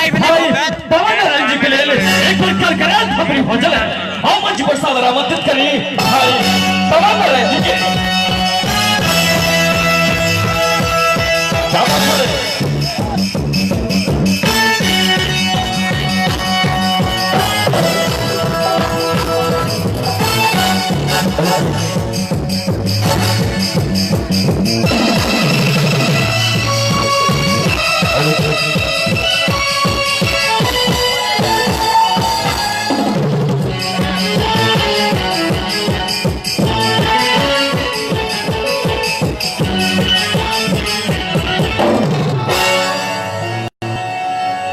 पवन जी के लिए एक बार कर करा खबरी हो चले हम मंच पर सादर आमंत्रित करी भाई पवन जी के क्या बात हो रही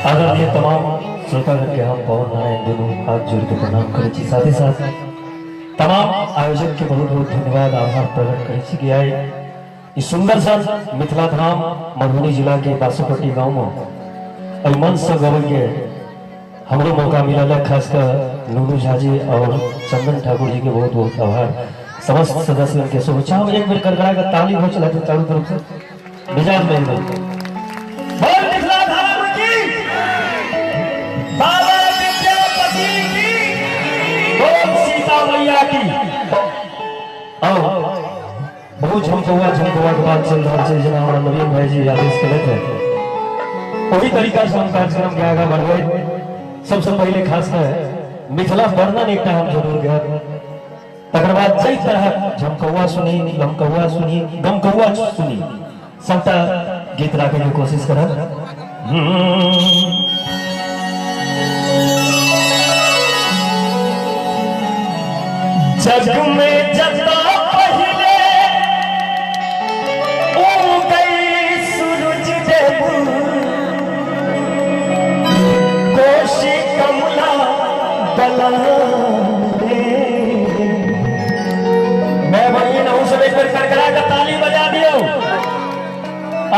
आदरणीय तमाम श्रोतागण के हम पवन नारायण दोनों हाथ जोड़ के प्रणाम करे छी साथ ही साथ तमाम आयोजक के बहुत बहुत धन्यवाद आभार प्रकट करे छी कि आई इस सुंदर सा मिथिला धाम मधुबनी जिला के बासुपट्टी गांव में मंच से गवे के हमरो मौका मिला खासकर नूनू झा जी और चंदन ठाकुर जी के बहुत बहुत आभार समस्त सदस्य के शुभेच्छा एक बेर करगड़ा का ताली हो चला चारों तरफ से मिजाज में मिथिला धाम की बाबा विद्यापति की बोल सीता मैया की बहुत झमकौआ के बात चल रहा है जना हमारा नवीन भाई जी आदेश के थे वही तरीका से हम कार्यक्रम के आगे बढ़े सबसे पहले खास है मिथिला वर्णन एक हम जरूर गया तकर बाद कई तरह झमकौआ सुनी लमकौआ सुनी गमकौआ सुनी सबटा गीत रखे की कोशिश करब जग में जता पहले उगई सूरज देव कोशी कमला बला मैं वही ना सब एक बार करकरा का ताली बजा दियो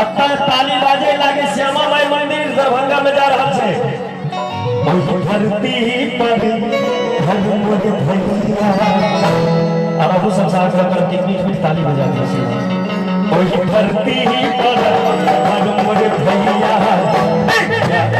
अब ताली बाजे लागे श्यामा माई मंदिर दरभंगा में जा रहा है धरती पर अब अबू सब साथ कर मीठ मीठ ताली बजा दी ओही धरती पर मोर भैया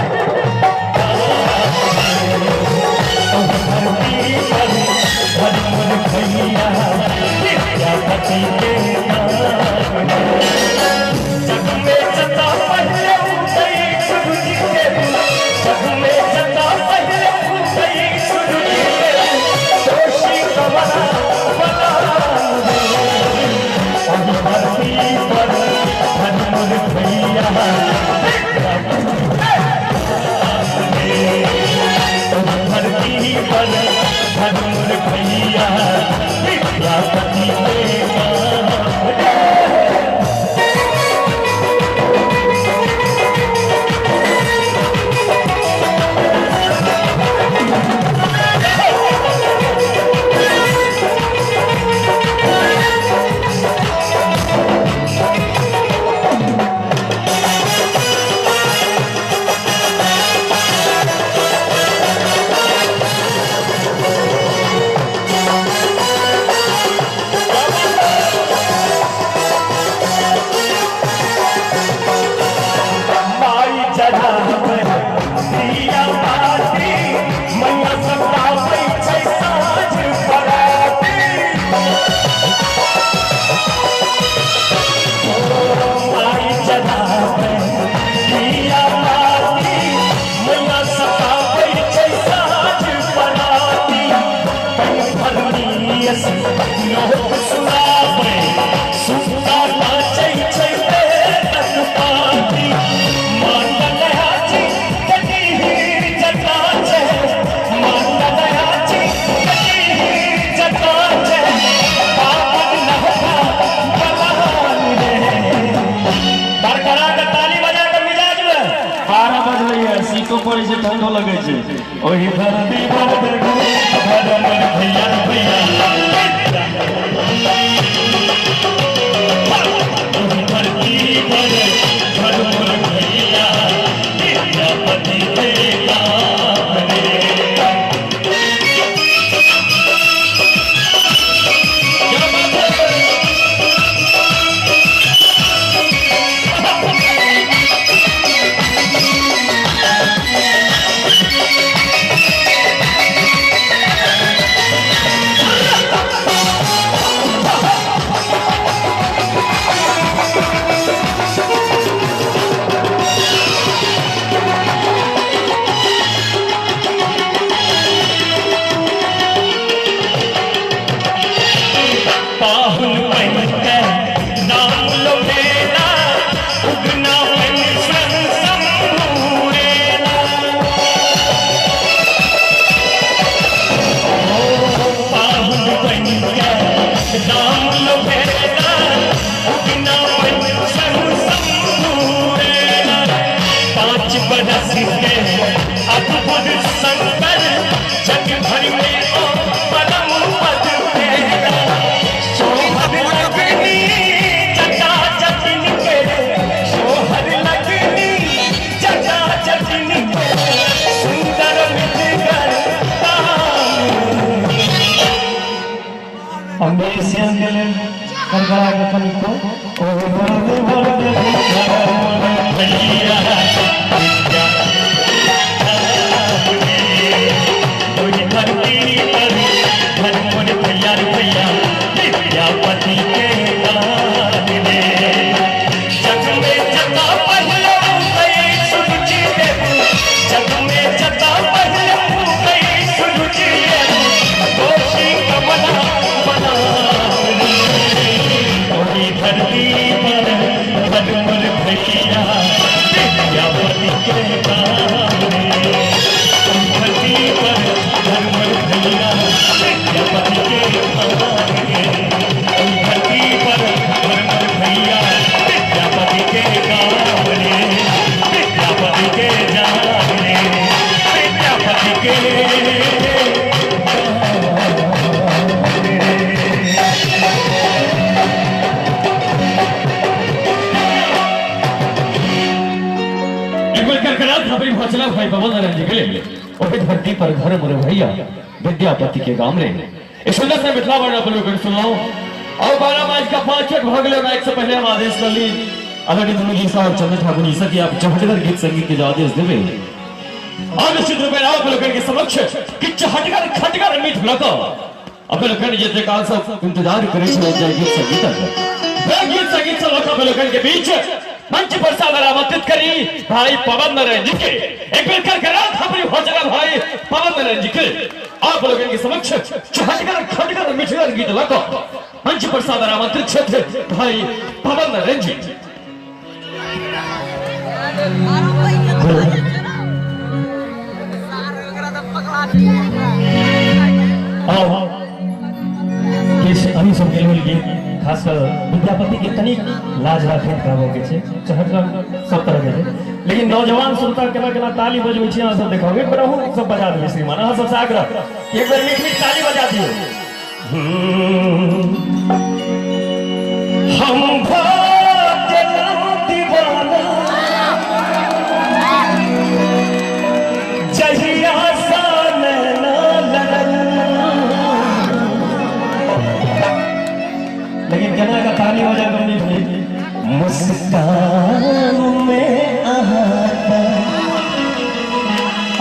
ठंडो लगे वही धरती भैया के अद्भुत संकर जग भर में ओ परम पद तेरा शोभन लगनी जटा जटिन के शोभन लगनी जटा जटिन के सुंदर मिलकर अंबेश अंगले करगड़ा के कनिको ओ भरदे भरदे भैया कोई धरती पर धर्म भैया भैया विद्यापति के गान में जग में जता पहले गई सुरुचि देव जग में जता पहले गई सुरुचि देव दोषी कमला बना कोई धरती पर धर्म भैया विद्यापति के गान में धरती पर धर्म भैया विद्यापति के गान में धरती पर धर्म भैया विद्यापति के गान में विद्यापति के जान में विद्यापति के भचला भाई पवन नारायण जी के लिए और धरती पर घर मोरे भैया विद्यापति के गांव में इस सुंदर से मिथिला वर्ण आप लोगों को सुनाओ और 12 मार्च का 5 भाग ले मैच से पहले हम आदेश कर ली आदरणीय धनु जी साहब चंद्र ठाकुर जी की आप चहटगर गीत संगीत के जो आदेश देवे और निश्चित रूप में आप लोगों के समक्ष कि चहटगर खटगर मीठ लगा आप लोगों ने जैसे काल सब इंतजार करे जाए गीत संगीत से लोग लोगों के बीच मंच पर सादर आमंत्रित करी भाई पवन नारायण जी के एक बार करकरा खबरी भोजरा भाई पवन नारायण जी के आप लोगों के समक्ष चहटगर खटगर मिठगर गीत लगा मंच पर सादर आमंत्रित क्षेत्र भाई पवन नारायण जी अभी सब गीत खासकर विद्यापति के तनिक लाज राखे खराब के छे चहटगर सब तरह के छे लेकिन नौजवान श्रोता केना केना ताली बजबै छी अहाँ सब देखोगे पर हम सब बजा देबै श्रीमान अहाँ सब से आग्रह एक बार मीठ मीठ ताली बजा दियो हम भजन दीवाना जहिया सन ना लड़ल लेकिन केना का ताली बजा कर मीठ मीठ मुस्कान में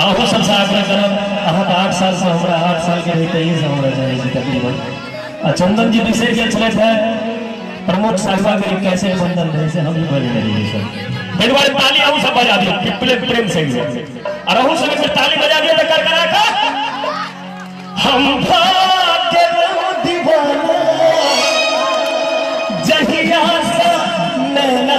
आहो सब आग्रह करब अहाँ 8 साल से हमरा 8 साल के रही तही से हमरा जाने की तकरीबन चंदन जी बिसर के चले थे प्रमोद साहबा के कैसे बंधन रहे से हम ही बजे रही सर एक बार ताली आऊ सब बजा दियो प्रेम से और रहू सब एक ताली बजा दियो तो कर करा का हम भाग्य दीवाना जहिया सा नैना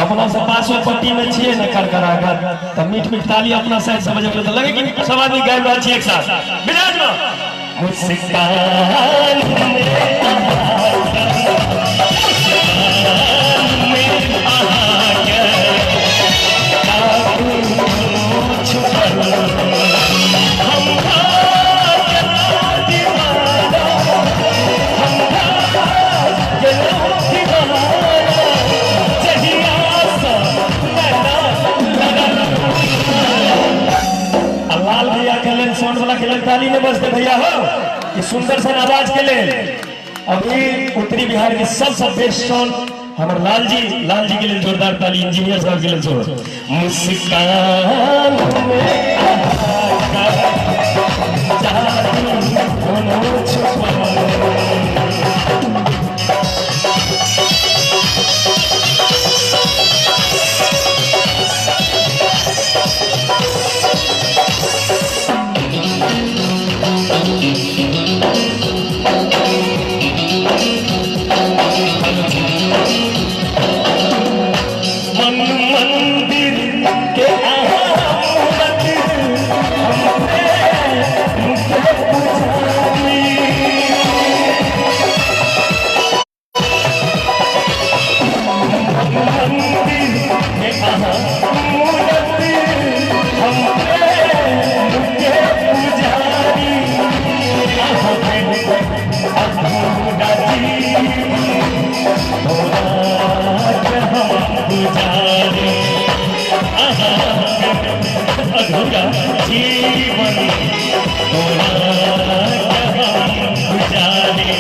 अपना सब पासो पट्टी में छिए न करकरा कर तब मीठ मीठ ताली अपना साइड से बजे तो लगे कि सब आदमी गाय रहल छी एक साथ मिजाज में मुस्कान में ताली ने बजते भैया हो ये सुंदर सन आवाज के लिए अभी उत्तरी बिहार के सबसे बेस्ट सॉन्ग हमारे लाल जी के लिए जोरदार ताली इंजीनियर साहब के लिए जोर मुस्कान में अधूरा जीवन तोरा कहाँ गुजारे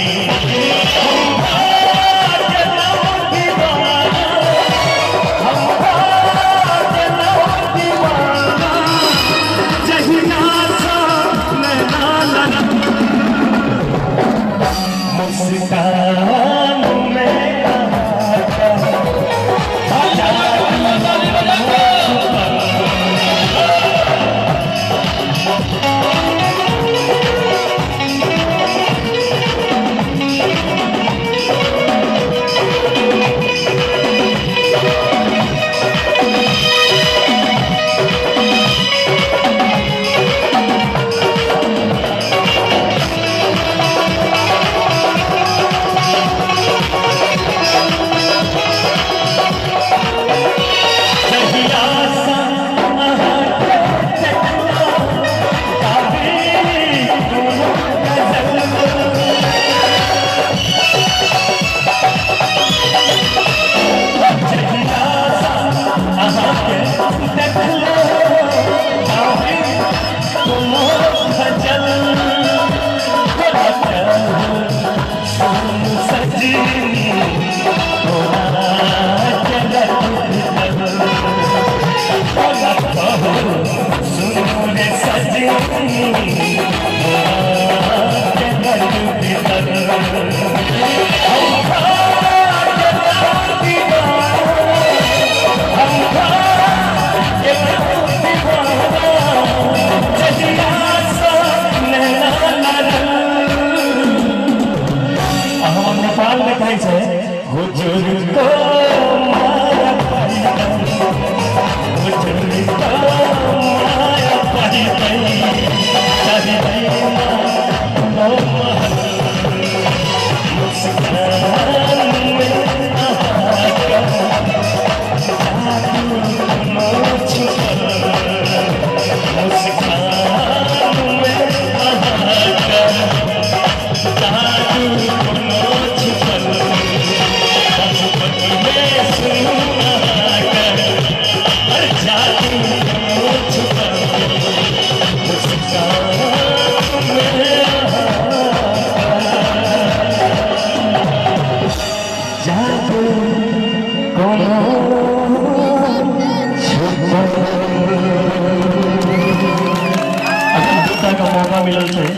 मौका मिलल है।